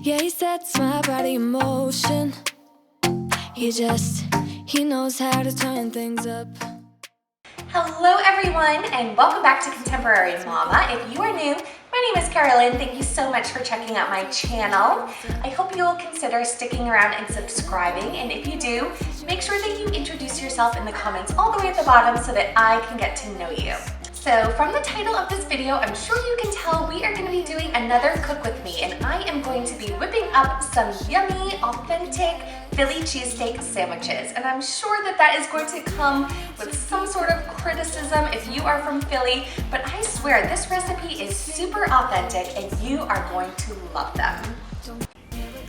Yeah, he sets my body in motion. He knows how to turn things up. Hello everyone, and welcome back to Contemporary Mama. If you are new, my name is Carolyn. Thank you so much for checking out my channel. I hope you will consider sticking around and subscribing, and if you do, make sure that you introduce yourself in the comments all the way at the bottom so that I can get to know you. So from the title of this video, I'm sure you can tell we are going to be doing another cook with me, and I am going to be whipping up some yummy, authentic Philly cheesesteak sandwiches. And I'm sure that that is going to come with some sort of criticism if you are from Philly, but I swear this recipe is super authentic and you are going to love them.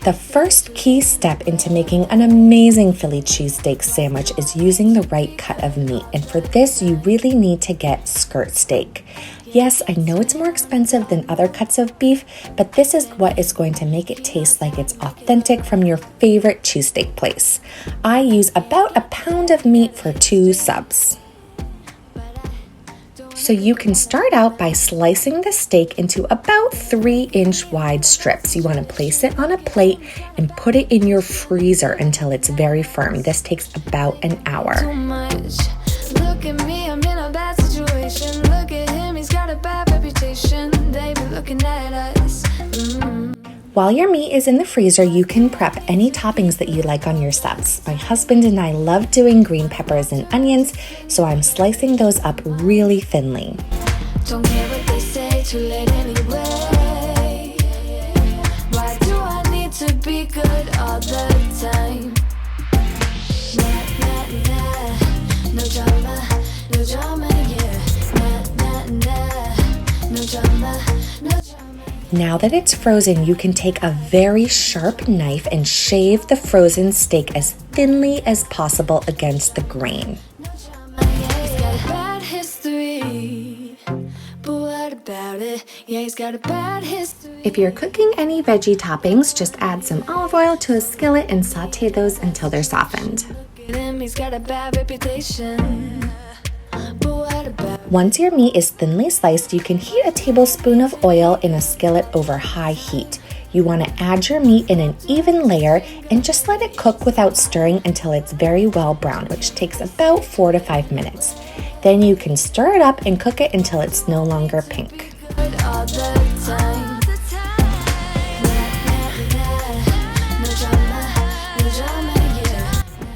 The first key step into making an amazing Philly cheesesteak sandwich is using the right cut of meat, and for this you really need to get skirt steak. Yes, I know it's more expensive than other cuts of beef, but this is what is going to make it taste like it's authentic from your favorite cheesesteak place. I use about a pound of meat for 2 subs. So you can start out by slicing the steak into about 3-inch wide strips. You want to place it on a plate and put it in your freezer until it's very firm. This takes about an hour. Too much. Look at me, I'm in a bad situation. Look at him, he's got a bad reputation. They've been looking at us. While your meat is in the freezer, you can prep any toppings that you like on your subs. My husband and I love doing green peppers and onions, so I'm slicing those up really thinly. Don't care what they say, too late anyway. Why do I need to be good all the time? Nah, nah, nah. No drama, yeah. Nah, nah, nah. No drama, no drama. Now that it's frozen, you can take a very sharp knife and shave the frozen steak as thinly as possible against the grain. If you're cooking any veggie toppings, just add some olive oil to a skillet and saute those until they're softened. Once your meat is thinly sliced, you can heat a tablespoon of oil in a skillet over high heat. You want to add your meat in an even layer and just let it cook without stirring until it's very well browned, which takes about 4 to 5 minutes. Then you can stir it up and cook it until it's no longer pink.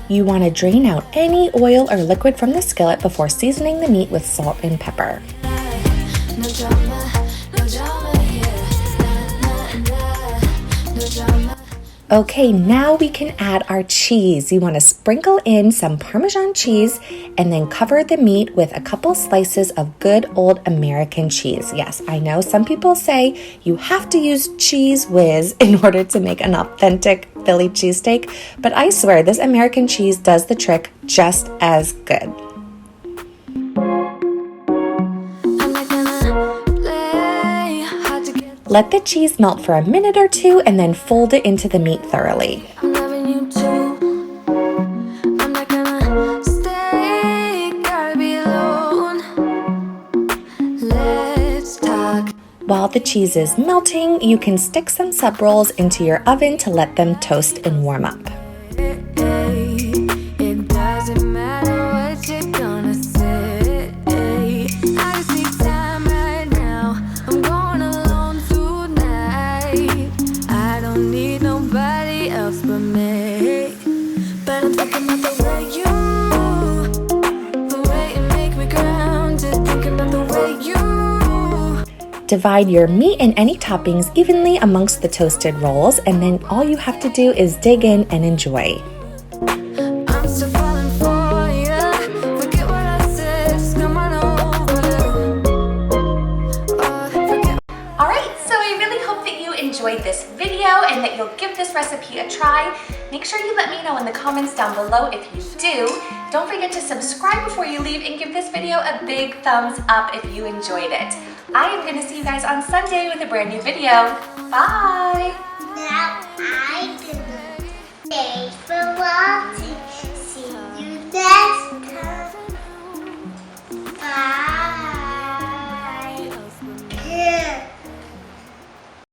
You want to drain out any oil or liquid from the skillet before seasoning the meat with salt and pepper. Okay, now we can add our cheese. You want to sprinkle in some Parmesan cheese and then cover the meat with a couple slices of good old American cheese. Yes, I know some people say you have to use Cheese Whiz in order to make an authentic Philly cheesesteak, but I swear this American cheese does the trick just as good. Let the cheese melt for a minute or 2 and then fold it into the meat thoroughly. While the cheese is melting, you can stick some sub rolls into your oven to let them toast and warm up. Divide your meat and any toppings evenly amongst the toasted rolls, and then all you have to do is dig in and enjoy. Alright, so I really hope that you enjoyed this video and that you'll give this recipe a try. Make sure you let me know in the comments down below if you do. Don't forget to subscribe before you leave and give this video a big thumbs up if you enjoyed it. I am going to see you guys on Sunday with a brand new video. Bye! Now I'm going to stay for watching. See you next